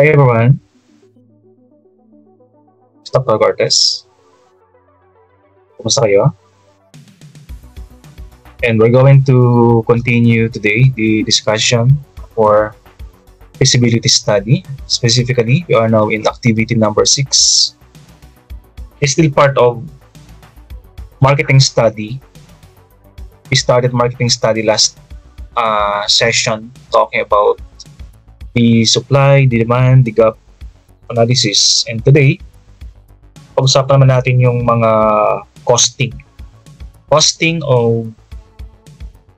Hi everyone, it's Dr. Cortez. Kumusta kayo? And we're going to continue today the discussion for feasibility study. Specifically, we are now in activity number 6. It's still part of marketing study. We started marketing study last session talking about the supply, the demand, the gap analysis. And today, pag-usapan naman natin yung mga costing. Costing of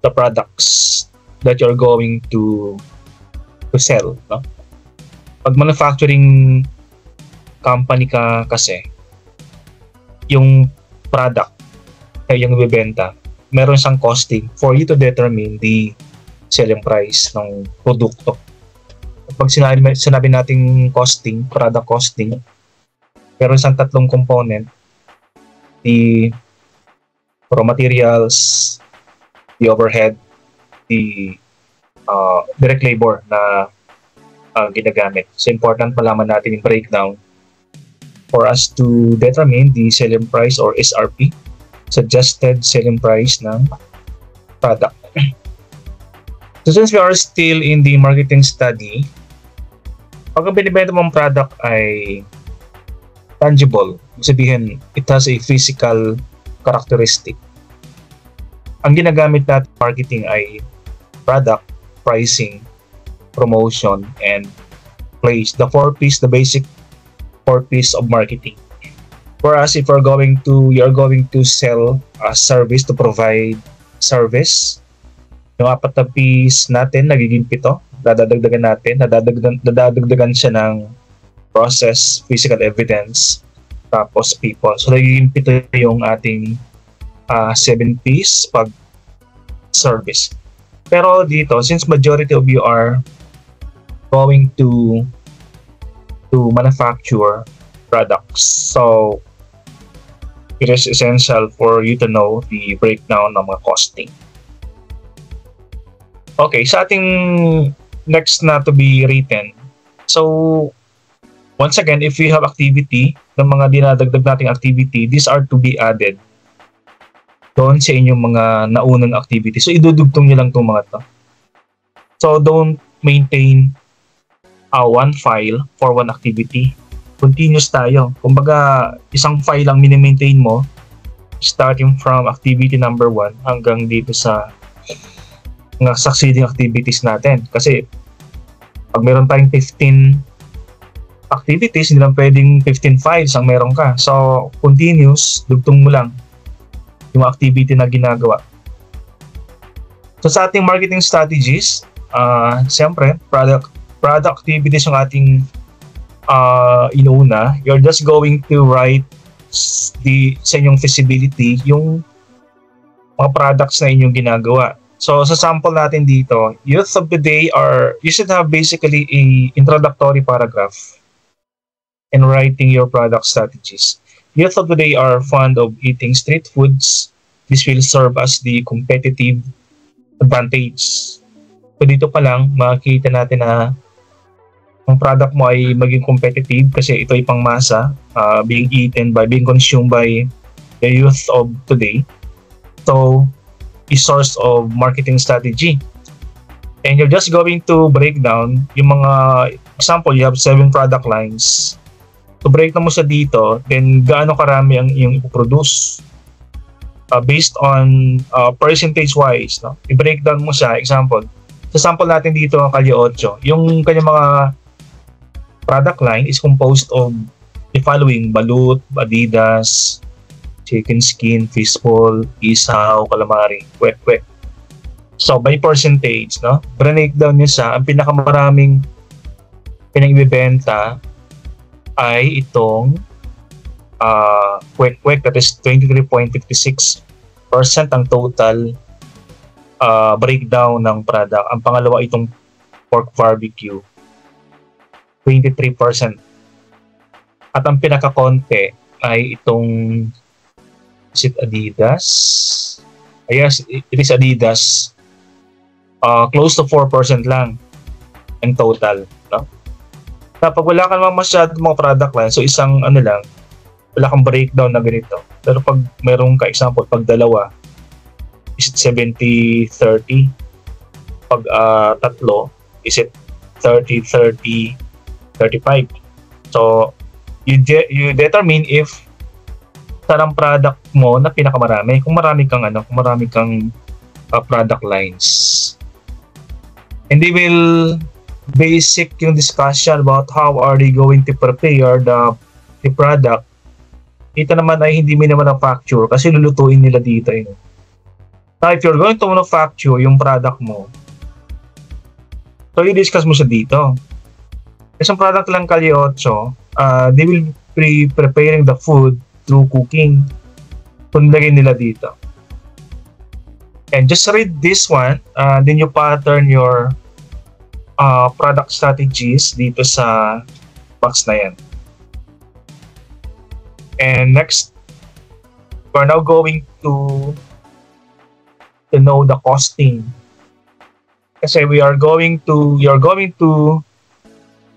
the products that you're going to sell. No? Pag manufacturing company ka kasi, yung product ay yung ibebenta, meron siyang costing for you to determine the selling price ng produkto. Pag sinabi nating costing, product costing, meron siyang tatlong component: the raw materials, the overhead, the direct labor na ginagamit. So important malaman natin yung breakdown for us to determine the selling price or SRP, suggested selling price ng product. So since we are still in the marketing study, pag ang binibenta mong product ay tangible, sabihin it has a physical characteristic. Ang ginagamit natin marketing ay product, pricing, promotion, and place. The basic 4 P's of marketing. Whereas if you're going to sell a service, to provide service, yung 4 na P's natin nagiging 7. Dadagdagan siya ng process, physical evidence, tapos people. So nagiging 7 yung ating 7 P's pag service. Pero dito, since majority of you are going to manufacture products, so it is essential for you to know the breakdown ng mga costing. Okay, sa ating next na to be written. So, once again, if we have activity, ng mga dinadagdag nating activity, these are to be added doon sa inyong mga naunang activity. So, idudugtong nyo lang itong mga to. So, don't maintain one file for one activity. Continuous tayo. Kumbaga, isang file lang mini-maintain mo starting from activity number 1 hanggang dito sa mga succeeding activities natin. Kasi, pag meron tayong 15 activities, hindi lang pwedeng 15 files ang meron ka. So, continuous, dugtong mo lang yung activity na ginagawa. So, sa ating marketing strategies, siyempre, product activities yung ating inuuna. You're just going to write sa inyong feasibility yung mga products na inyong ginagawa. So, sa sample natin dito, youth of the day you should have basically a introductory paragraph in writing your product strategies. Youth of the day are fond of eating street foods. This will serve as the competitive advantage. So, dito pa lang, makikita natin na ang product mo ay maging competitive kasi ito ay pangmasa, being consumed by the youth of today. So, a source of marketing strategy. And you're just going to break down yung mga example, you have 7 product lines. To break na mo sa dito, then gaano karami ang iyong ipoproduce based on percentage wise, no? I-break down mo siya. Example, sa sample natin dito ang Kalye 8, yung kanyang mga product line is composed of the following: balut, Adidas, chicken skin, fishball, isaw, calamari, kwek-kwek. So, by percentage, no? Breakdown niya sa ang pinakamaraming pinag-ibebenta ay itong kwek-kwek, that is 23.56% ang total breakdown ng product. Ang pangalawa itong pork barbecue, 23%. At ang pinakakonte ay itong Adidas. Yes, it is Adidas. Close to 4% lang in total, no? Kapag wala ka naman masyadong mga product line, so isang ano lang, wala kang breakdown na ganito. Pero pag merong ka example, pag dalawa, is it 70-30? Pag tatlo, is it 30-30-35? So, you determine if saan ang product mo na pinakamarami. Kung marami kang product lines. And they will basic yung discussion about how are they going to prepare the product. Ito naman ay hindi mo naman manufacture kasi lulutuin nila dito. Now, if you're going to manufacture yung product mo, so i-discuss mo siya dito. Isang product lang Calle 8, they will be preparing the food through cooking. Kung lagay nila dito. And just read this one, then you pattern your product strategies dito sa box na yan. And next, we're now going to know the costing. Kasi you're going to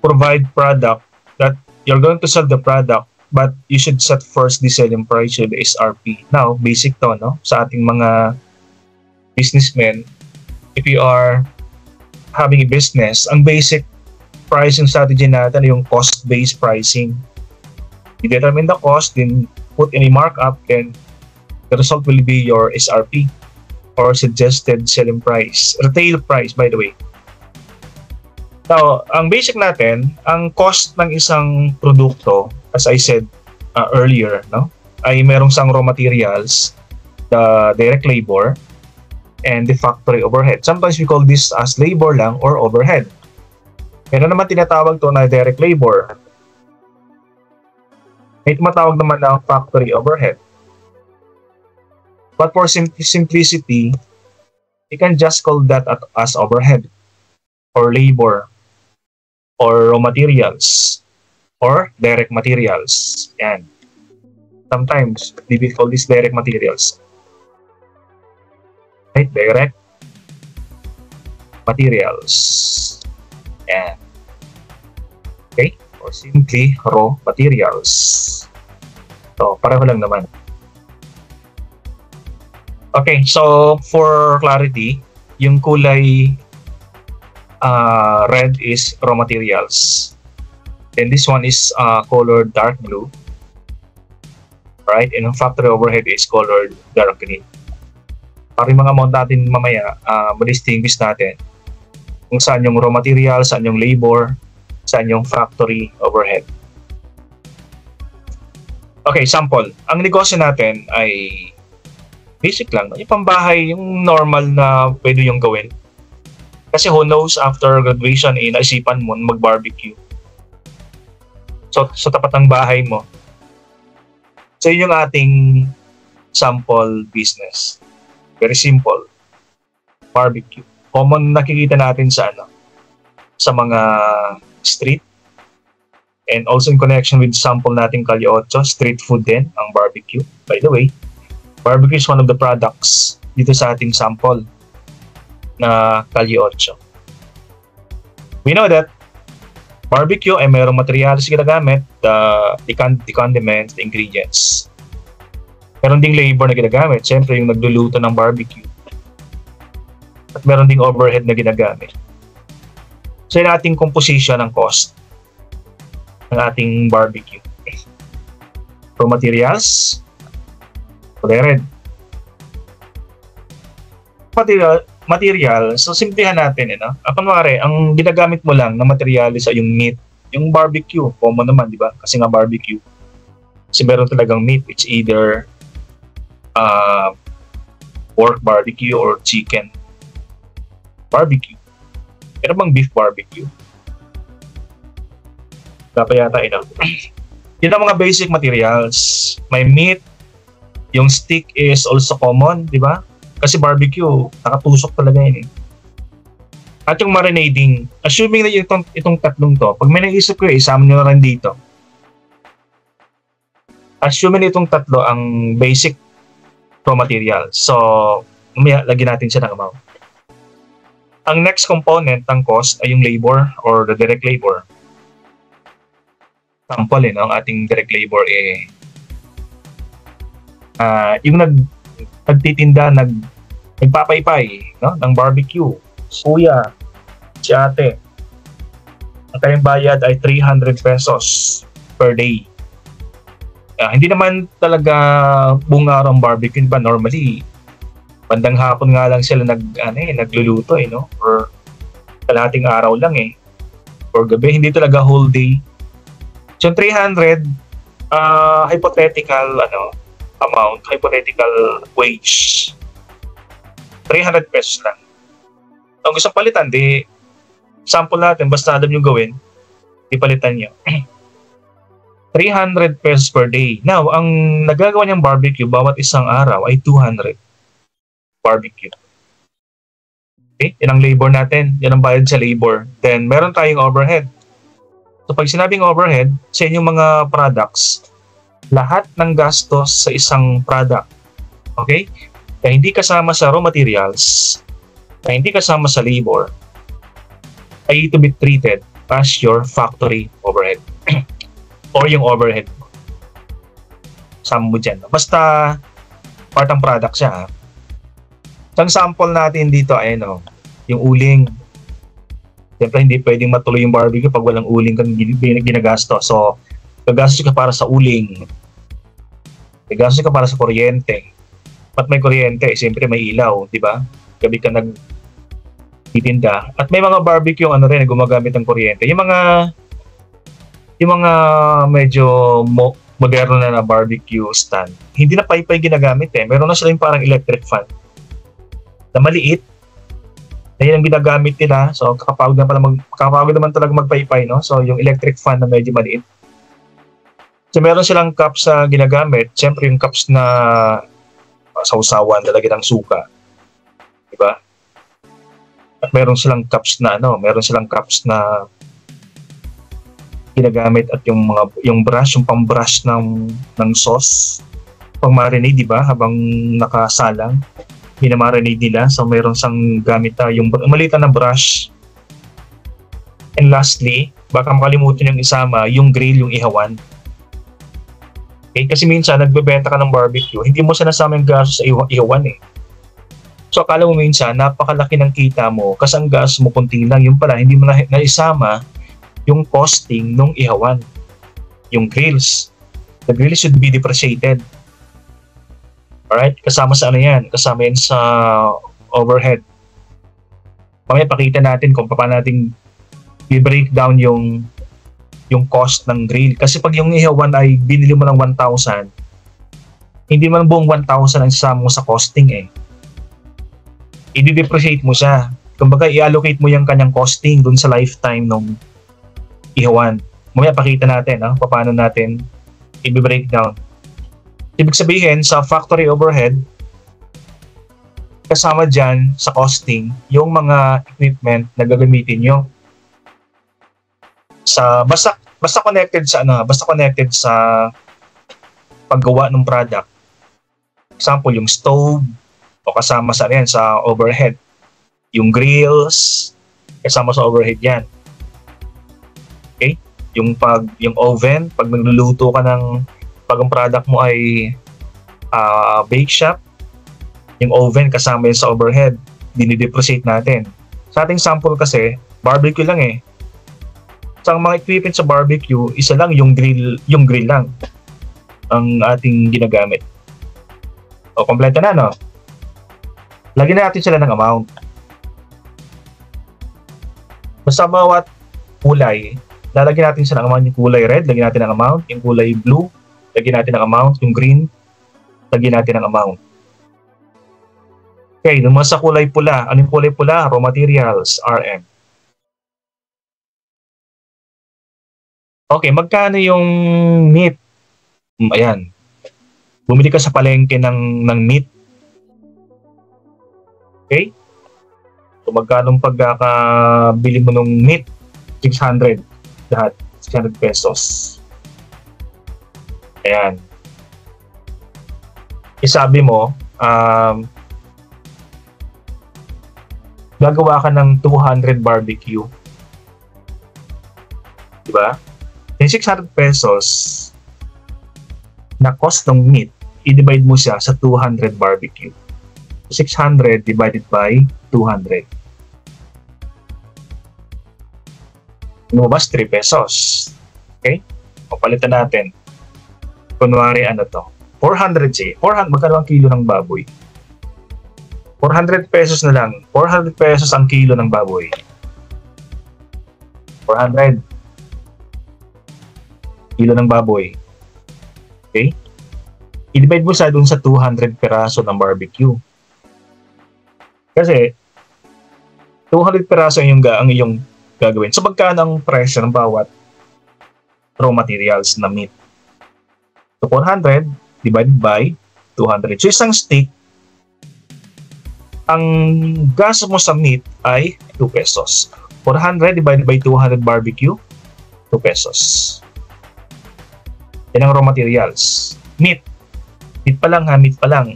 provide product that you're going to sell the product, but you should set first the selling price, the SRP. Now, basic to, no? Sa ating mga businessmen, if you are having a business, ang basic pricing strategy natin ay yung cost-based pricing. You determine the cost, then put any markup, then the result will be your SRP or suggested selling price, retail price by the way. Now, ang basic natin, ang cost ng isang produkto, as I said earlier, no, ay merong sang raw materials, the direct labor, and the factory overhead. Sometimes we call this as labor lang or overhead. Meron naman tinatawag to na direct labor. May tumatawag naman na factory overhead. But for simplicity, you can just call that as overhead or labor or raw materials or direct materials. Yan. Sometimes we call this direct materials. Right? Direct materials. Yan. Okay? Or simply raw materials. So, pareho lang naman. Okay, so for clarity, yung kulay red is raw materials. Then this one is colored dark blue. Right? And yung factory overhead is colored dark green. Para yung mga amount natin mamaya, ma-distinguish natin kung saan yung raw material, saan yung labor, saan yung factory overhead. Okay, sample. Ang negosyo natin ay basic lang. Yung pambahay, yung normal na pwede yung gawin. Kasi who knows, after graduation, naisipan mo mag-barbecue. So, sa tapat ng bahay mo. So, yun yung ating sample business. Very simple. Barbecue. Common nakikita natin sa mga street. And also in connection with sample natin Calle 8, street food din ang barbecue. By the way, barbecue is one of the products dito sa ating sample na Calle 8. We know that barbecue ay mayroong materials ginagamit, the condiments, the ingredients. Meron ding labor na ginagamit, siyempre yung nagluluto ng barbecue. At meron ding overhead na ginagamit. So yung ating composition ng cost ng ating barbecue. Raw materials, red. Material, so simplihan natin, kunwari, ang ginagamit mo lang na materialis ay yung meat. Yung barbecue, common naman, di ba? Kasi nga barbecue. Kasi meron talagang meat, it's either pork barbecue or chicken barbecue. Pero bang beef barbecue? Dapat yata Yun ang mga basic materials. May meat, yung stick is also common, di ba? Kasi barbecue, nakatusok talaga yun At yung marinating, assuming na itong tatlong to, pag may naisip ko isama nyo na rin dito. Assuming na itong tatlo ang basic raw material. So, lagyan natin siya ng amount. Ang next component ng cost ay yung labor or the direct labor. Sample no, ang ating direct labor yung nagtitinda, nagpapaypay no, ng barbecue, kuya, si ate. Ang kanyang bayad ay 300 pesos per day. Hindi naman talaga buong araw ang barbecue, ba? Normally, bandang hapon nga lang sila nagluluto no? Or kalahating araw lang or gabi, hindi talaga whole day. So 300 hypothetical amount, hypothetical wage. 300 pesos lang. Kung gusto palitan, di sample natin, basta alam nyo gawin, ipalitan nyo. 300 pesos per day. Now, ang nagagawa niyang barbecue bawat isang araw ay 200 barbecue. Okay? Yan ang labor natin. Yan ang bayad sa labor. Then, meron tayong overhead. So, pag sinabing overhead, sa inyong mga products, lahat ng gastos sa isang product. Okay? Kaya hindi kasama sa raw materials, kaya hindi kasama sa labor, ay to be treated as your factory overhead. Or yung overhead mo. Sama mo dyan. Basta part ng product siya. Ang sample natin dito ay yung uling. Siyempre hindi pwedeng matuloy yung barbecue pag walang uling kang ginagasto. So, gagastos ka para sa uling. Gagastos ka para sa kuryente. At may kuryente, siyempre may ilaw, di ba? Gabi ka nagtitinda. At may mga barbecue rin na gumagamit ng kuryente. Yung mga medyo moderno na barbecue stand, hindi na paypay ginagamit Meron na sila yung parang electric fan na maliit. Na yun ang ginagamit nila. So, kakapagod naman talaga magpaypay, no? So, yung electric fan na medyo maliit. So, meron silang cups na ginagamit. Siyempre, yung cups na sausawan, lalagyan ng suka. Diba? At meron silang cups na ginagamit at yung brush, yung pang-brush ng sauce, pang-marinade, di ba? Habang nakasalang, minamarinade nila. So, meron sang gamit yung maliit na brush. And lastly, baka makalimutan yung isama, yung grill, yung ihawan. Okay? Kasi minsan, nagbebenta ka ng barbecue, hindi mo sinasama yung gas sa ihawan So, akala mo minsan, napakalaki ng kita mo, kasi ang gas mo kunti lang. Yung pala, hindi mo naisama yung costing nung ihawan, yung grills. The grills should be depreciated. Alright? Kasama sa yan? Kasama yan sa overhead. Mamaya pakita natin kung paano natin i-break down yung cost ng grill. Kasi pag yung ihawan ay binili mo ng 1,000, hindi man buong 1,000 ang sasama mo sa costing I-depreciate mo siya. Kumbaga, i-allocate mo yung kanyang costing dun sa lifetime nung ihawan. Mamaya pakita natin paano natin i-break down. Ibig sabihin, sa factory overhead, kasama dyan sa costing yung mga equipment na gagamitin nyo. Basta connected sa paggawa ng product. Example, yung stove, o kasama sa overhead. Yung grills, kasama sa overhead yan. Okay? Yung oven, pag nagluluto ka pag ang product mo ay bake shop, yung oven kasama yun sa overhead, dinidepreciate natin. Sa ating sample kasi, barbecue lang Sa mga equipment sa barbecue, isa lang yung grill lang ang ating ginagamit. O, kompleto na, no? Lagyan natin sila ng amount. Basta bawat kulay, lalagyan natin sila ng amount. Yung kulay red, lagyan natin ng amount. Yung kulay blue, lagyan natin ng amount. Yung green, lagyan natin ng amount. Okay, naman sa kulay pula. Ano yung kulay pula? Raw materials, RM. Okay, magkano yung meat? Ayan. Bumili ka sa palengke ng meat. Okay? So, magkano pagkakabili mo ng meat? 600. Lahat. 600 pesos. Ayan. Isabi mo, gagawa ka ng 200 barbecue. Diba? Yung 600 pesos na cost ng meat, i-divide mo siya sa 200 barbecue. 600 divided by 200. Lumabas 3 pesos. Okay? O palitan natin. Kunwari ano to? 400 siya. 400, magkano ang kilo ng baboy? 400 pesos na lang. 400 pesos ang kilo ng baboy. 400 kilo ng baboy. Okay? I-divide mo sa dun sa 200 peraso ng barbecue. Kasi 200 peraso ang iyong gagawin. So magkano ang presyo ng bawat raw materials na meat? So 400 divided by 200. So isang steak, ang gastos mo sa meat ay 2 pesos. 400 divided by 200 barbecue, 2 pesos. Yan ang raw materials. Meat. Meat pa lang ha, meat pa lang.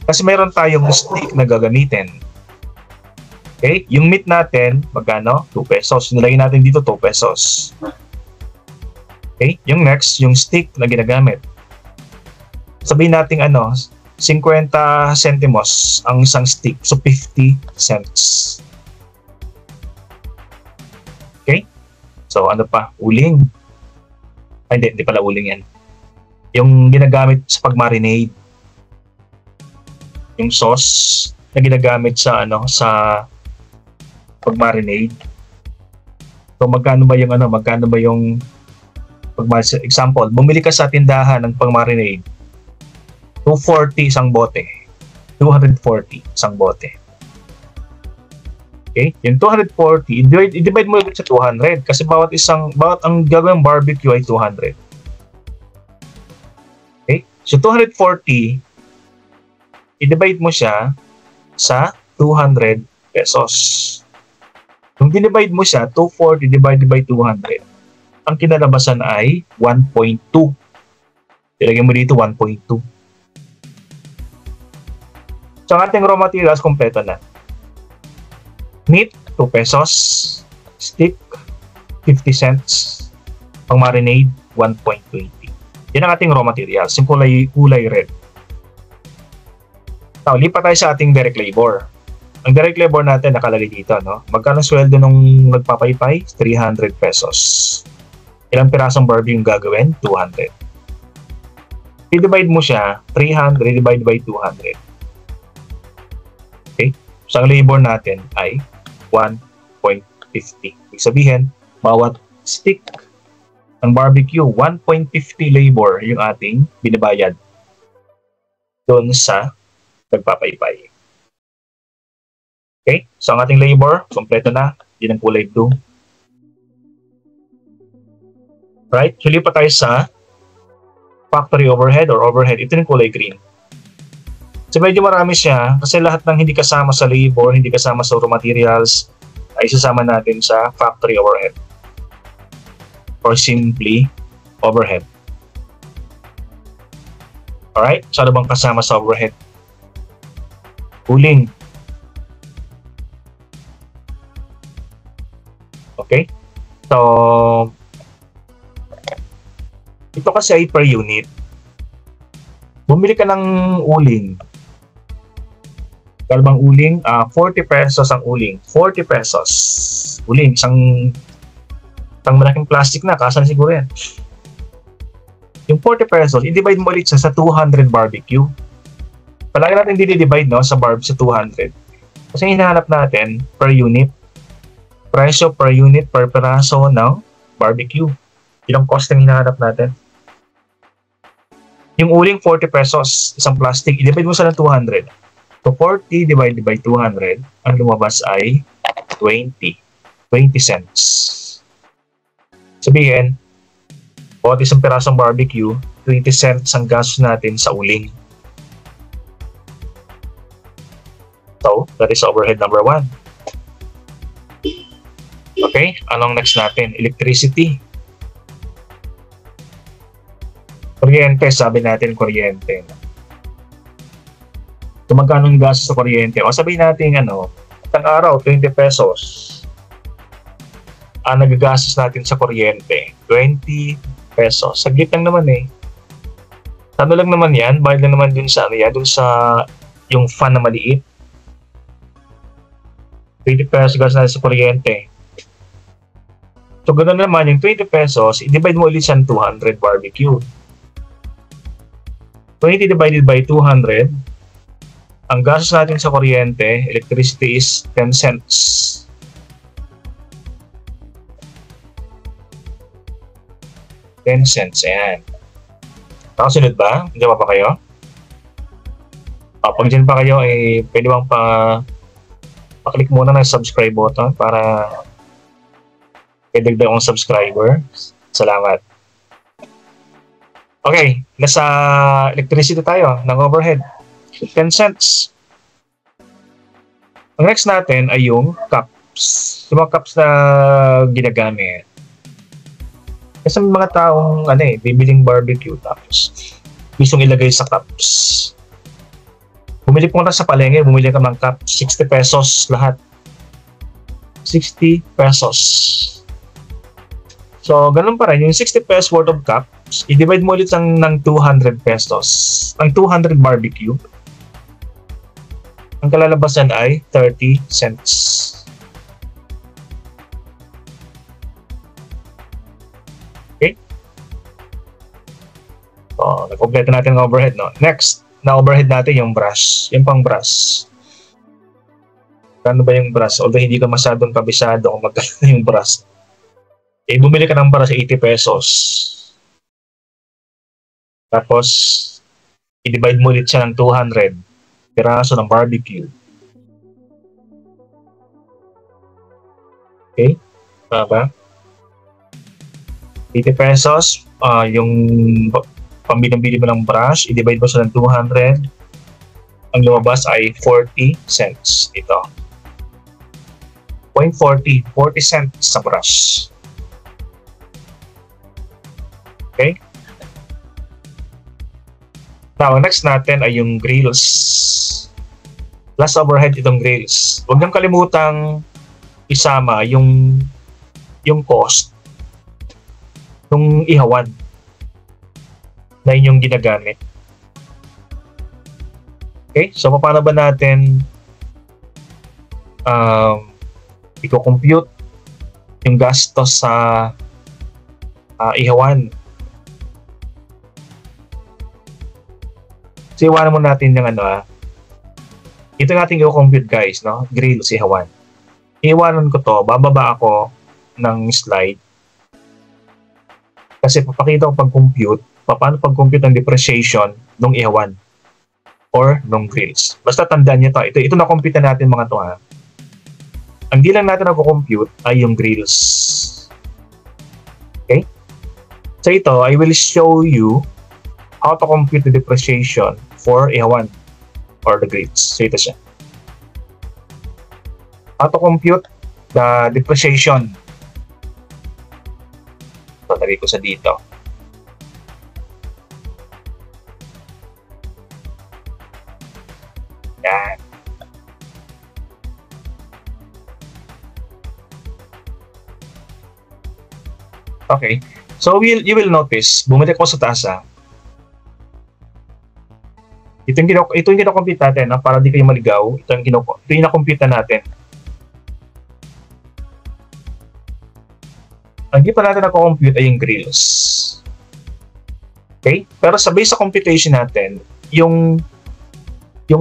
Kasi meron tayong steak na gagamitin. Okay? Yung meat natin, magkano? 2 pesos. Nilagay natin dito 2 pesos. Okay? Yung next, yung steak na ginagamit. Sabihin natin 50 centimos ang isang stick. So 50 cents. Okay? So ano pa? Uling. Ay, hindi pala uling yan. Yung ginagamit sa pag-marinade. Yung sauce na ginagamit sa sa pag-marinade. So magkano ba yung example, bumili ka sa tindahan ng pang-marinade. 240 isang bote. 240 isang bote. Okay? Yung 240, i-divide mo ulit sa 200 kasi bawat ang gagawing barbecue ay 200. Okay? So 240, i-divide mo siya sa 200 pesos. Kung dinivide mo siya, 240 divided by 200, ang kinalabasan ay 1.2. Ilagay mo dito 1.2. So ang ating raw materials, kompleto na. Meat, 2 pesos. Stick, 50 cents. Pang marinade, 1.20. Yan ang ating raw materials. Yung kulay red. Now, lipat tayo sa ating direct labor. Ang direct labor natin nakalagay dito, no? Magkano sweldo nung nagpapaypay? 300 pesos. Ilang pirasong barbie yung gagawin? 200. I-divide mo siya, 300 divided by 200. Okay? So, ang labor natin ay 1.50. Ibig sabihin, bawat stick ng barbecue, 1.50 labor yung ating binabayad doon sa nagpapaypay. Okay? So, ang ating labor, kompleto na. Yun ang kulay blue. Right? Huli pa tayo sa factory overhead or overhead. Ito yung kulay green. So, medyo marami siya kasi lahat ng hindi kasama sa labor, hindi kasama sa raw materials, ay isasama natin sa factory overhead. Or simply, overhead. Alright? So, ano bang kasama sa overhead? Cooling. Okay? So, ito kasi ay per unit. Bumili ka ng uling. Kalbang uling, 40 pesos ang uling. 40 pesos. Uling, isang malaking plastic na, kasan siguro yan. Yung 40 pesos, i-divide mo ulit sa 200 barbecue. Palagi natin di-divide, no, sa 200. Kasi hinahanap natin per unit. Presyo per unit per peraso ng barbecue. Yun ang cost ng hinahanap natin. Yung uling, 40 pesos, isang plastic. I-divide mo sa 200. So, 40 divided by 200, ang lumabas ay 20 cents. Sabihin, bawat isang pirasong barbecue, 20 cents ang gastos natin sa uling. So, that is overhead number 1. Okay, anong next natin? Electricity. Kuryente, sabi natin kuryente. So, magkano ang gastos sa kuryente? O sabihin natin, isang araw, 20 pesos. ang nagagastos natin sa kuryente, 20 pesos. Saglit lang naman eh. Ano lang naman yan, bayad lang naman dun sa, dun sa yung fan na maliit. 20 pesos gas natin sa kuryente. So, ganoon naman, yung 20 pesos, i-divide mo ulit sa 200 barbecue. 20 divided by 200, ang gastos natin sa kuryente, electricity is 10 cents. Ayan. Nakasunod ba? Hindi pa kayo? Pag dyan pa kayo, pwede bang pa-click muna ng subscribe button para dagdag akong subscriber. Salamat. Okay, nasa electricity tayo ng overhead. 10 cents. Ang next natin ay yung cups. Yung mga cups na ginagamit. Kasi may mga taong bibiling barbecue tapos gustong ilagay sa cups. Bumili po na sa palengke, bumili ka ng cup, 60 pesos lahat. 60 pesos. So, ganun pa rin. Yung 60 pesos worth of cups, i-divide mo ulit ng 200 pesos. Ang 200 barbecue, ang kalalabasan ay 30 cents. Okay? So, nakompleto natin ang overhead, no? Next, na overhead natin yung brush. Yung pang brush. Kano ba yung brush? Although hindi ka masyadong kabisado kung magkano yung brush. Bumili ka ng brush 80 pesos. Tapos, i-divide mo ulit siya ng 200 piraso ng barbecue. Okay? Ba? 80 pesos, yung pambili mo ng brush, i-divide mo siya ng 200. Ang lumabas ay 40 cents. Ito. 0.40. 40 cents sa brush. Okay? Now, next natin ay yung grills. Last overhead itong grills. Huwag niyong kalimutang isama yung cost ng ihawan na inyong ginagamit. Okay? So, paano ba natin i-compute yung gastos sa ihawan? So, iwanan mo natin yung ito yung ating i-compute guys, no? Grill si ihawan. Iwanan ko to, bababa ako ng slide. Kasi papakita ko pag-compute, paano pag-compute ng depreciation ng ihawan or ng grills. Basta tandaan nyo to. Ito na-compute na natin mga to ha. Ang di lang natin nag-compute ay yung grills. Okay? So ito, I will show you how to compute the depreciation for ihawan or the grills. So ito siya. How to compute the depreciation. So, lagay ko sa dito. Yan. Okay. So, you will notice, bumalik ko sa taas ha. Ito yung kinocompute natin para di kayo maligaw. Ito yung na-compute natin. Ang di pa natin na-compute ay yung grills. Okay? Pero sabay sa computation natin, yung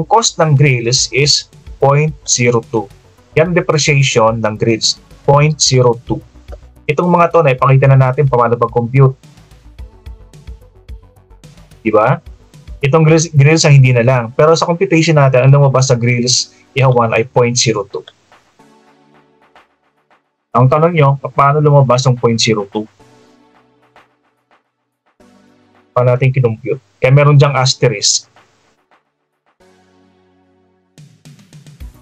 cost ng grills is 0.02. Yan depreciation ng grills, 0.02. Itong mga to na ipakita na natin paano pag-compute. Diba? Itong grills ang hindi na lang. Pero sa computation natin, ang lumabas sa grills ihawan ay 0.02. Ang tanong nyo, paano lumabas ng 0.02? Paano natin kinompute? Kaya meron dyang asterisk.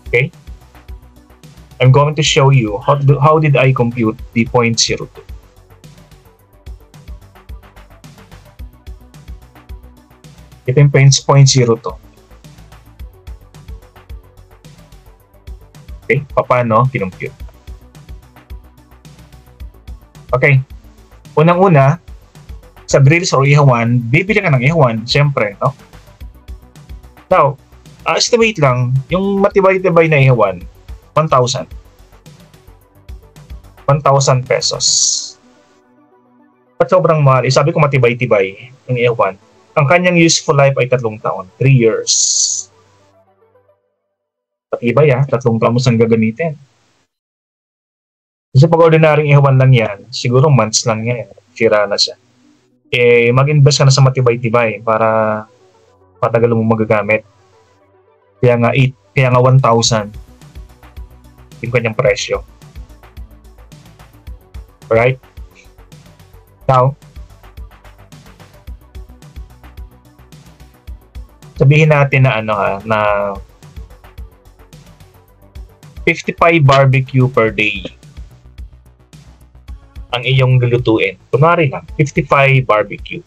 Okay? I'm going to show you how did I compute the 0.02. Ito yung 0.02. Okay? Paano kinompute? Okay. Unang-una, sa grills or ihawan, bibili ka ng ihawan, siyempre, no? Now, estimate lang, yung matibay-tibay na ihawan, 1,000. 1,000 pesos. At sobrang mahal. Sabi ko matibay-tibay yung ihawan. Ang kanyang useful life ay 3 taon. 3 years. Patibay 3 taon mo saan gagamitin. Kasi pag ordinaryong ihawan lang yan, siguro months lang yan. Sira na siya. Mag-invest ka na sa matibay-tibay para patagal mo magagamit. Kaya nga 1,000 yung kanyang presyo. Alright? Now, sabihin natin na na 55 barbecue per day ang iyong lulutuin. Kunwari lang, 55 barbecue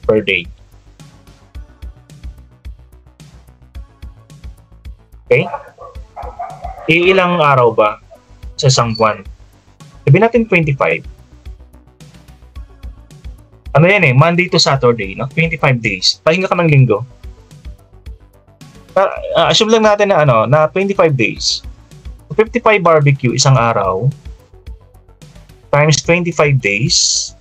per day. Okay? Ilang araw ba sa isang buwan? Sabihin natin 25. Ano yan Monday to Saturday, no? 25 days. Pahinga ka ng linggo. Assume lang natin na na 25 days. 55 barbecue isang araw times 25 days.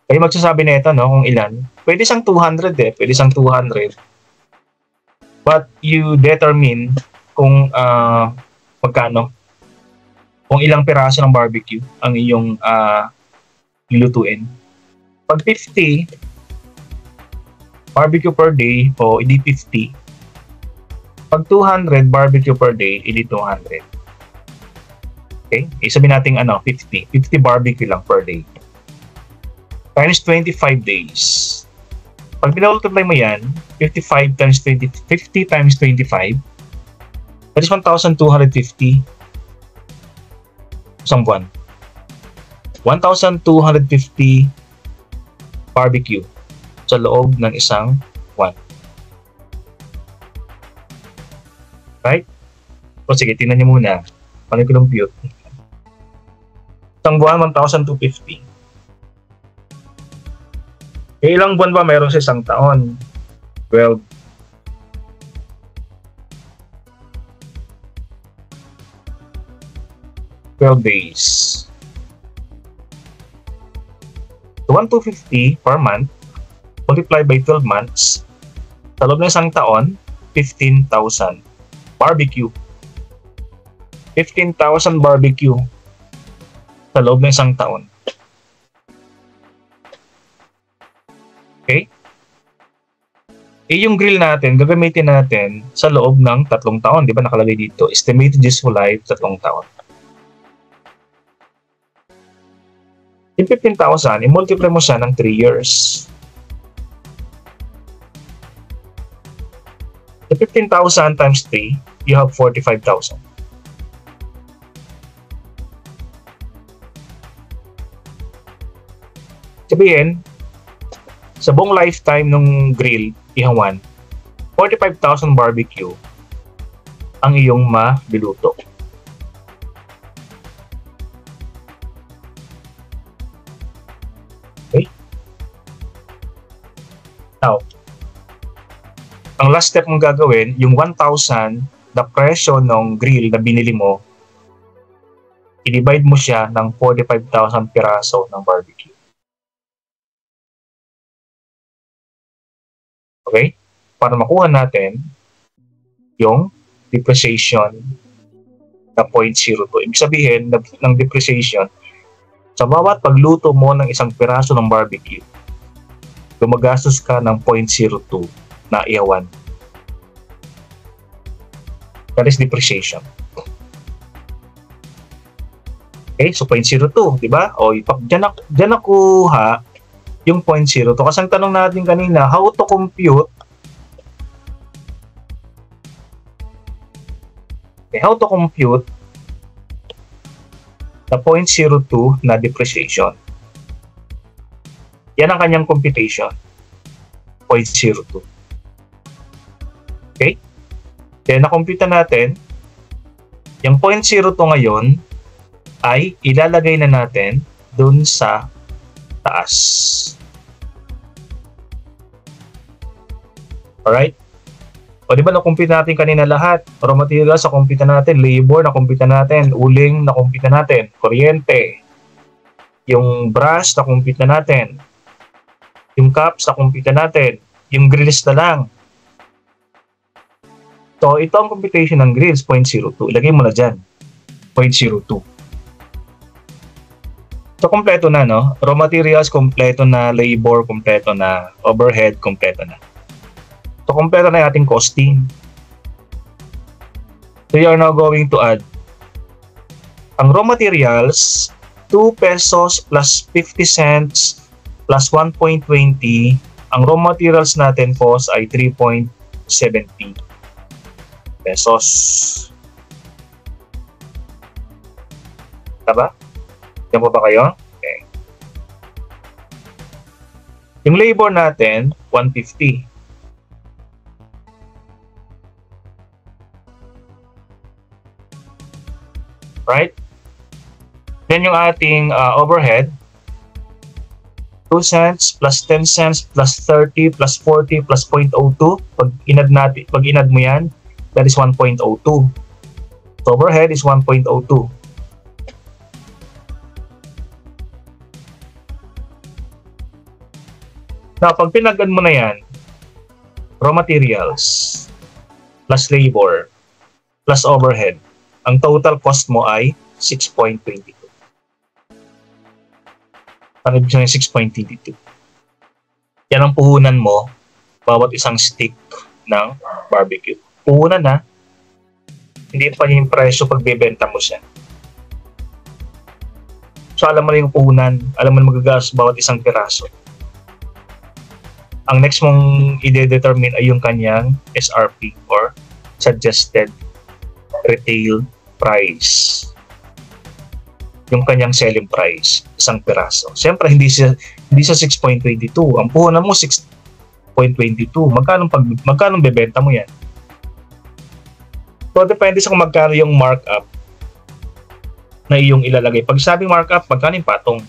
Kayo magsasabi na ito, no, kung ilan. Pwede siyang 200 pwede siyang 200. But you determine kung magkano, kung ilang piraso ng barbecue ang iyong ilutuin. Pag 50 barbecue per day, o hindi 50. Pag 200 barbecue per day, hindi 200. Okay? Sabihin natin 50. 50 barbecue lang per day. Times 25 days. Pag pinultiply mo yan, 55 times 20, 50 times 25, that is 1,250 isang buwan. 1,250 barbecue sa loob ng isang buwan. Right? O sige, tingnan niyo muna. Paano ko compute? Isang buwan, 1,250. Ilang buwan ba mayroon sa isang taon? 12. 12 days. So, 1,250 per month multiplied by 12 months. Sa loob ng isang taon, 15,000 barbecue. 15,000 barbecue sa loob ng isang taon. Okay? Yung grill natin, gagamitin natin sa loob ng 3 taon. Di ba nakalagay dito? Estimated useful life, 3 taon. Yung 15,000, i-multiply mo siya ng 3 years. The 15,000 times 3, you have 45,000. Sabihin, sa buong lifetime ng grill, ihawan, 45,000 barbecue ang iyong mabiluto. Okay? Now, ang last step mong gagawin, yung 1,000 na presyo ng grill na binili mo, i-divide mo siya ng 45,000 piraso ng barbecue. Okay? Para makuha natin yung depreciation na 0.02. Ibig sabihin ng depreciation, sa bawat pagluto mo ng isang piraso ng barbecue, gumagastos ka ng 0.02 na ihawan. That is depreciation. Okay, so 0.02, di ba? O, dyan nakuha yung 0.02. Kasi ang tanong natin kanina, how to compute? Okay, how to compute the 0.02 na depreciation? Yan ang kanyang computation. 0.02. Okay? Then, na-compute natin, yung 0.02 ngayon, ay ilalagay na natin dun sa taas. Alright? O di ba nakumpita natin kanina lahat? Raw materials nakumpita natin, labor nakumpita natin, uling nakumpita natin, kuryente, yung brush nakumpita natin, yung cups nakumpita natin, yung grills na lang. So ito ang computation ng grills, 0.02. Ilagay mo na dyan, 0.02. So kompleto na, no? Raw materials kompleto na, labor kompleto na, overhead kompleto na. So, kompleto na yung ating costing. So, you are now going to add ang raw materials, 2 pesos plus 50 cents plus 1.20. Ang raw materials natin cost ay 3.70 pesos. Tama? Yan po ba kayo? Okay. Yung labor natin, 150. Right? Then yung ating overhead, 2 cents plus 10 cents plus 30 plus 40 plus 0.02. Pag inad mo yan, that is 1.02. So overhead is 1.02. Now, pag pinag-add mo na yan, raw materials plus labor plus overhead, ang total cost mo ay 6.22. Ano ibig sabihin 6.22? Yan ang puhunan mo bawat isang stick ng barbecue. Puhunan na. Hindi pa yung presyo pag bebenta mo siya. So alam mo na yung puhunan, alam mo na magagastos bawat isang piraso. Ang next mong i-determine ay yung kanyang SRP or suggested retail price. Yung kanyang selling price, isang piraso. Siyempre, hindi sa 6.22. Ang puhunan mo, 6.22. Magkano bebenta mo yan? So, depende sa kung magkano yung markup na iyong ilalagay. Pag sabing markup, magkano yung patong?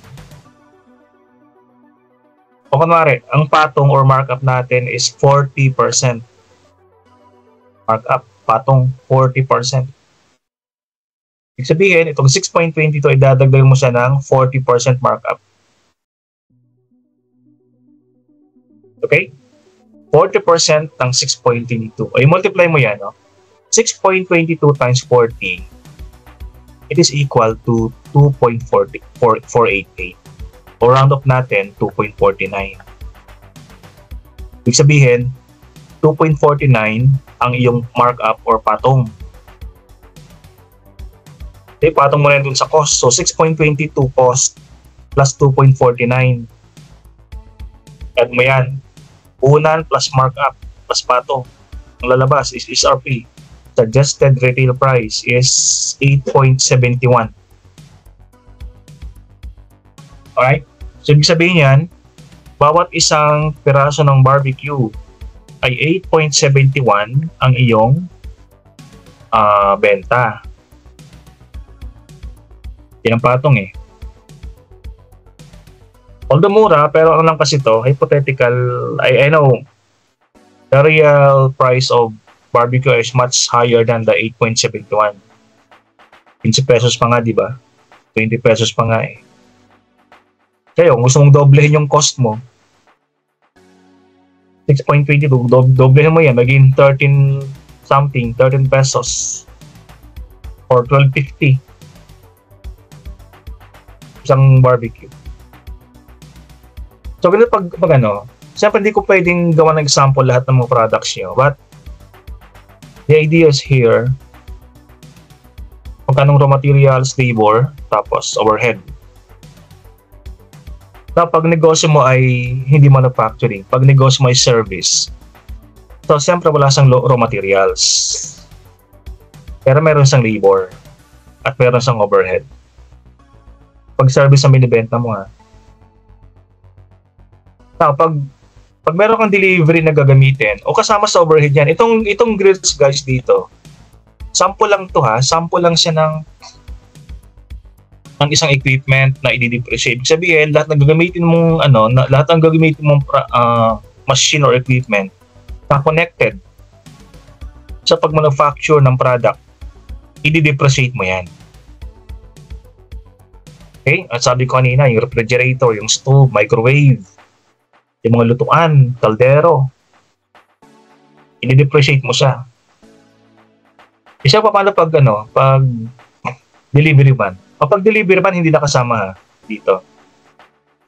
O kunwari, ang patong or markup natin is 40%. Markup, patong 40%. Ibig sabihin, itong 6.22 ay dadagdag mo siya ng 40% markup. Okay? 40% ng 6.22. Ay, multiply mo yan, no? 6.22 times 40, it is equal to 2.488. O round up natin, 2.49. Ibig sabihin, 2.49 ang iyong markup or patong. Okay, patong mo na dun sa cost. So, 6.22 cost plus 2.49. Add mo yan. Puhunan plus markup plus patong. Ang lalabas is SRP. Suggested retail price is 8.71. Alright? So, ibig sabihin yan, bawat isang piraso ng barbecue ay 8.71 ang iyong benta. Yan ang patong eh. Although mura, pero ano lang kasi to, hypothetical, I know, the real price of barbecue is much higher than the 8.71. 15 pesos pa nga, di ba? 20 pesos pa nga eh. Kaya kung gusto mong doblehin yung cost mo, 6.22, doblehin mo yan, maging 13 something, 13 pesos or 12.50 isang barbecue. So, ganun pag ano, siyempre hindi ko pwedeng gawa ng example lahat ng mga products nyo, but the idea is here, magkanong raw materials, labor, tapos overhead. Na pag negosyo mo ay hindi manufacturing, pag negosyo mo ay service, so siyempre wala siyang raw materials, pero meron siyang labor at meron siyang overhead. Pag service ang binibenta mo ha. Now, pag meron kang delivery na gagamitin o kasama sa overhead yan, itong grills guys dito, sample lang to ha, sample lang siya ng ng isang equipment na i-depreciate. Ibig sabihin, lahat ng gagamitin mong lahat ng gagamitin mong machine or equipment na connected sa pag-manufacture ng product, i-depreciate mo yan. Okay? At sabi ko kanina, yung refrigerator, yung stove, microwave, yung mga lutuan, kaldero, i-depreciate mo siya. Isa pa paano pag delivery van? Kapag delivery van, hindi nakasama dito.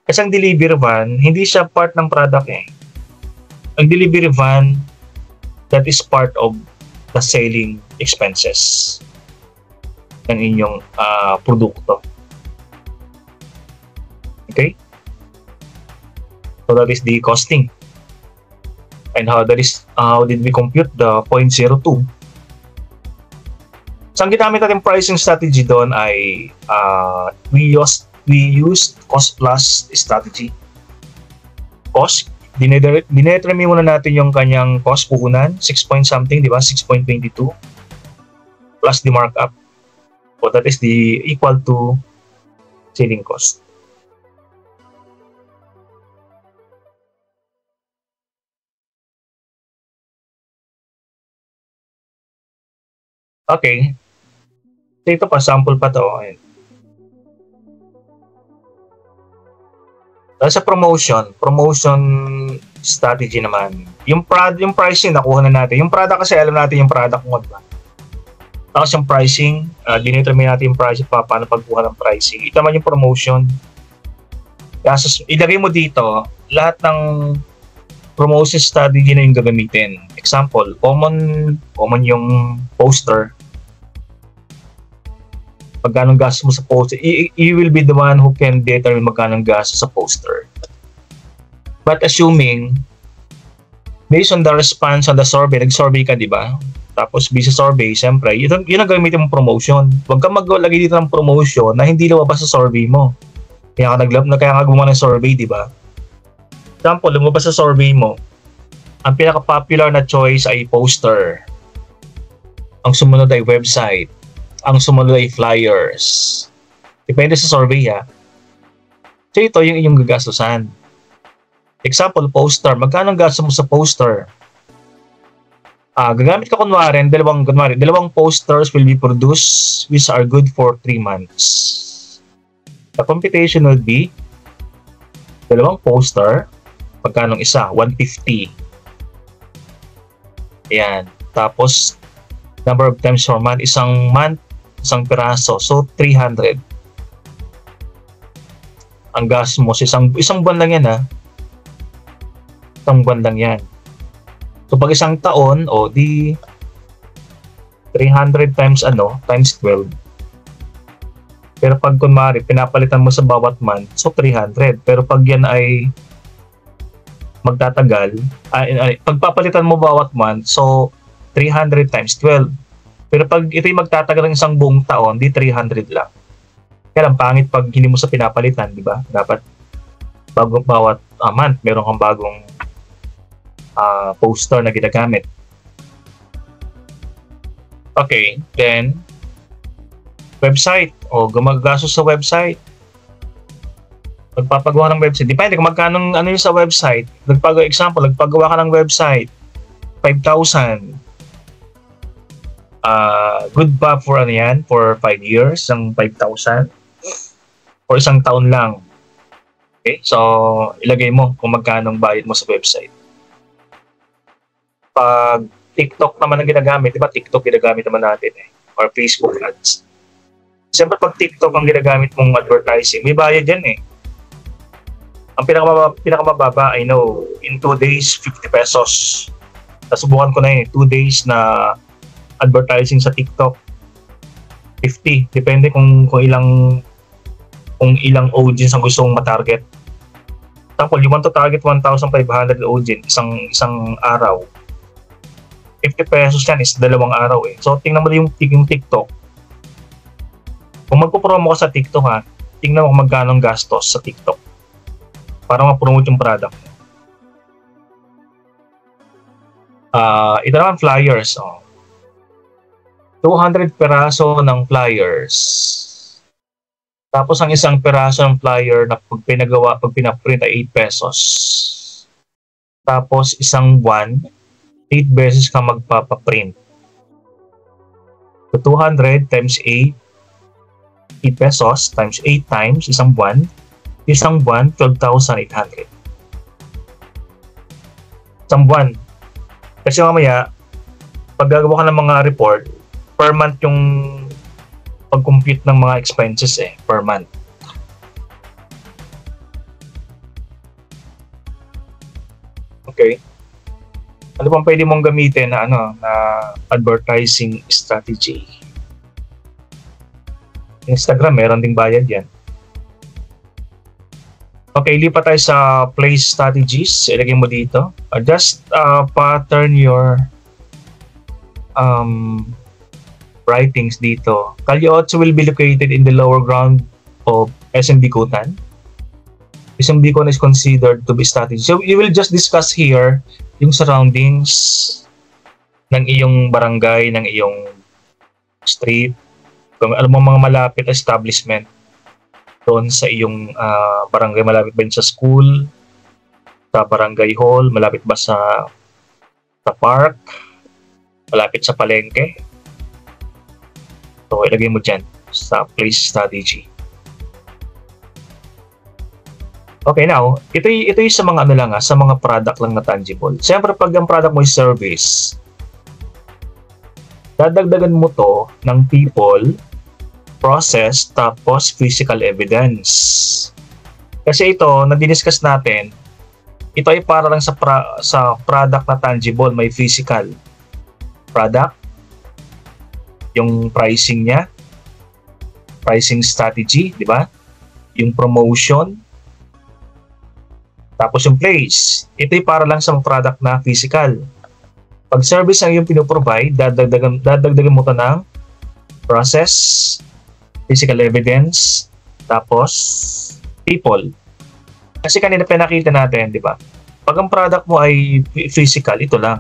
Kasi ang delivery van, hindi siya part ng product eh. Ang delivery van, that is part of the selling expenses ng inyong produkto. Okay? So that is the costing. And how did we compute the 0.02? So ang ginamit natin pricing strategy doon ay we used cost plus strategy. Cost, dinetermine muna natin yung kanyang cost puhunan, 6 point something, di ba? 6.22 plus the markup. So that is the equal to selling cost. Okay. So ito pa, sample pa to. Sa promotion strategy naman, yung pricing nakuha na natin. Yung product kasi alam natin yung product mo, diba? Tapos yung pricing, dinetermine natin yung pricing paano pagkuha ng pricing. Ito naman yung promotion. Kasi ilagay mo dito lahat ng promotion strategy na yung gagamitin. Example, common yung poster. Magkano gastos mo sa poster, you will be the one who can determine magkano gastos sa poster. But assuming, based on the response on the survey, nag-survey ka, di ba? Tapos, based sa survey, siyempre, yun ang gamitin mong promotion. Huwag kang maglagay dito ng promotion na hindi lumabas sa survey mo. Kaya ka gumawa ng survey, di ba? Example, lumabas sa survey mo, ang pinaka-popular na choice ay poster. Ang sumunod ay website. Ang sumunod ay flyers. Depende sa survey ha. So ito yung inyong gagastusan. Example, poster. Magkano ang gastos mo sa poster? Gagamit ka kunwari, dalawang posters will be produced which are good for 3 months. The computation will be dalawang poster. Magkano isa? 150. Ayan. Tapos, number of times per month, isang isang piraso. So, 300. Ang gas mo, isang buwan lang yan ha. Isang buwan lang yan. So, pag isang taon, di 300 times times 12. Pero pag kunwari, pinapalitan mo sa bawat month, so 300. Pero pag yan ay magtatagal, pagpapalitan mo bawat month, so 300 times 12. Pero pag ito'y magtatagal ng isang buong taon, di 300 lang. Kaya lang, pangit pag hindi mo sa pinapalitan, di ba? Dapat bawat month, meron kang bagong poster na ginagamit. Okay, then, website. Gumagastos sa website. Pagpapagawa ng website, depende kung magkano yung sa website. Nagpagawa ka ng website, 5,000. Good ba for for 5 years, ang 5,000 or isang taon lang. Okay, so ilagay mo kung magkano ang bayad mo sa website. Pag TikTok naman ang ginagamit, di ba TikTok ginagamit naman natin or Facebook ads. Siyempre pag TikTok ang ginagamit mong advertising, may bayad yan Ang pinakamababa, I know, in 2 days 50 pesos. Nasubukan ko na 2 days na advertising sa TikTok, 50. Depende kung ilang audience ang gusto mong matarget. Example, you want to target 1,500 audience isang araw. 50 pesos yan is 2 araw So tingnan mo yung TikTok. Kung magpo-promo ka sa TikTok tingnan mo kung magkano ang gastos sa TikTok para ma-promote yung product. Ito naman flyers. 200 peraso ng flyers. Tapos ang isang piraso ng flyer na pag pinaprint ay 8 pesos. Tapos isang buwan, 8 beses ka magpapaprint. So 200 times 8, 8 pesos times 8 times isang buwan, 12,800. Isang buwan. Kasi mamaya, pag gagawa ka ng mga report, per month yung pag-compute ng mga expenses per month. Okay. Ano bang pwede mong gamitin na na advertising strategy? Instagram, meron ding bayad yan. Okay, lipat tayo sa place strategies. Ilagay mo dito. Just pattern your writings dito. Calle 8 will be located in the lower ground of SM Bicutan. SM Bicutan is considered to be strategy. So you will just discuss here yung surroundings ng iyong barangay, ng iyong street, kung ano mga malapit establishment doon sa iyong barangay, malapit ba sa school, sa barangay hall, malapit ba sa park, malapit sa palengke. So ilagay mo dyan sa place strategy. Okay, now, ito yung sa mga ano lang sa mga product lang na tangible. Siyempre, pag ang product mo is service, dadagdagan mo to ng people, process, tapos physical evidence. Kasi ito, na diniscuss natin, ito ay para lang sa product na tangible, may physical product, yung pricing niya, pricing strategy, di ba? Yung promotion, tapos yung place. Ito ay para lang sa product na physical. Pag service ang yung pinoprovide, dadagdagan mo ito ng process, physical evidence, tapos people. Kasi kanina pinakita natin, di ba? Pag ang product mo ay physical, ito lang.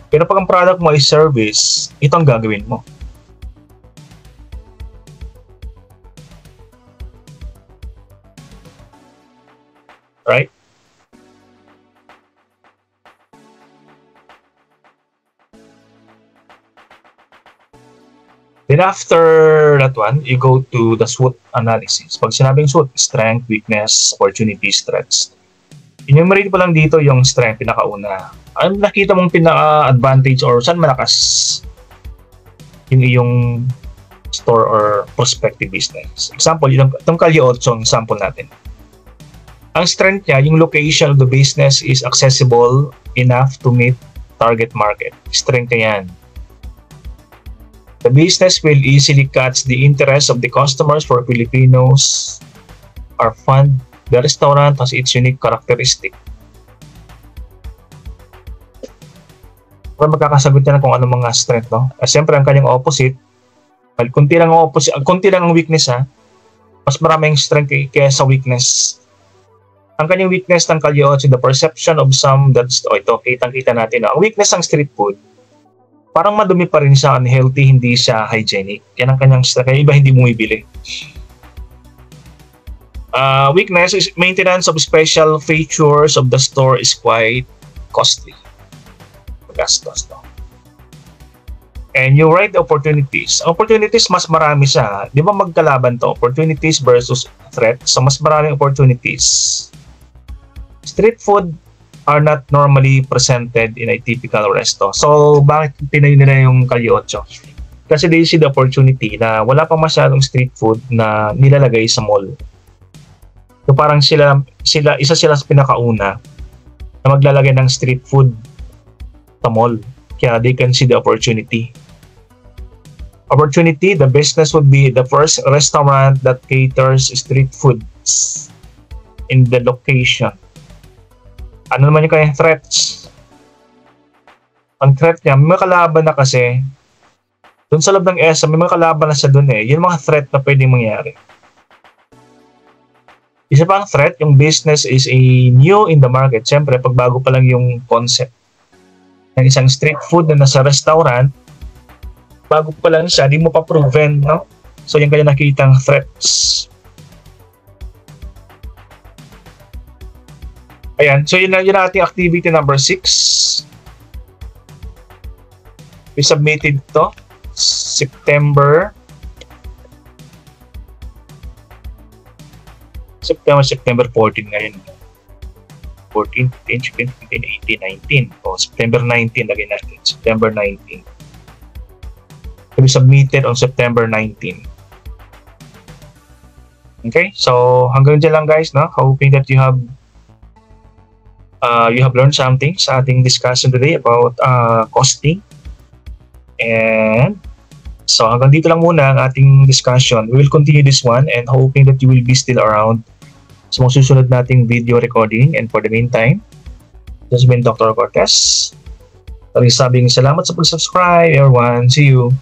Pero pag ang product mo ay service, ito ang gagawin mo. Right? Then after that one, you go to the SWOT analysis. Pag sinabing SWOT, strength, weakness, opportunities, threats. Enumerate pa lang dito yung strength, pinakauna. Ano nakita mong pinaka-advantage or saan malakas yung iyong store or prospective business? Example, itong Calle 8, example natin. Ang strength niya, yung location of the business is accessible enough to meet target market. Strength niya yan. The business will easily catch the interest of the customers. For Filipinos are fond. The restaurant has its unique characteristic. Para magkakasagot na kung ano mga strength, no? Siyempre, ang kanyang opposite, kunti lang ang weakness, mas maraming strength kaysa weakness. Ang kanyang weakness ng Calle 8, the perception of some that's, ito, kitang-kita natin. Ang weakness ng street food, parang madumi pa rin siya, unhealthy, hindi siya hygienic. Yan ang kanyang strength, kaya iba hindi bumibili. Weakness is maintenance of special features of the store is quite costly. Gastos, no? And you write the opportunities. Opportunities, mas marami siya. Di ba magkalaban to? Opportunities versus threat. So, mas maraming opportunities. Street food are not normally presented in a typical resto. So, bakit tinayo nila yung Calle 8? Kasi they see the opportunity na wala pa masyadong street food na nilalagay sa mall. So, parang isa sila sa pinakauna na maglalagay ng street food sa mall. Kaya they can see the opportunity. Opportunity, the business would be the first restaurant that caters street foods in the location. Ano naman yung kanyang threats? Ang threat niya, may kalaban na kasi. Doon sa loob ng ESA, may mga kalaban na siya doon Yung mga threat na pwedeng mangyari. Isa pa ang threat, yung business is new in the market. Siyempre, pag bago pa lang yung concept ng isang street food na nasa restaurant, bago pa lang siya, di mo pa proven, no? So, yung kanya nakitang threats. Ayan, so yun ating activity number 6. We submitted to September 14 ngayon. 14, 15, 16, 17, 18, 19. O, September 19 lagay natin. September 19. To be submitted on September 19. Okay, so hanggang dyan lang guys, no? Hoping that you have learned something sa ating discussion today about costing. And so hanggang dito lang muna ang ating discussion. We will continue this one and hoping that you will be still around sa mga susunod nating video recording. And for the meantime, this has been Dr. Cortez. Sabing salamat sa pag-subscribe everyone. See you.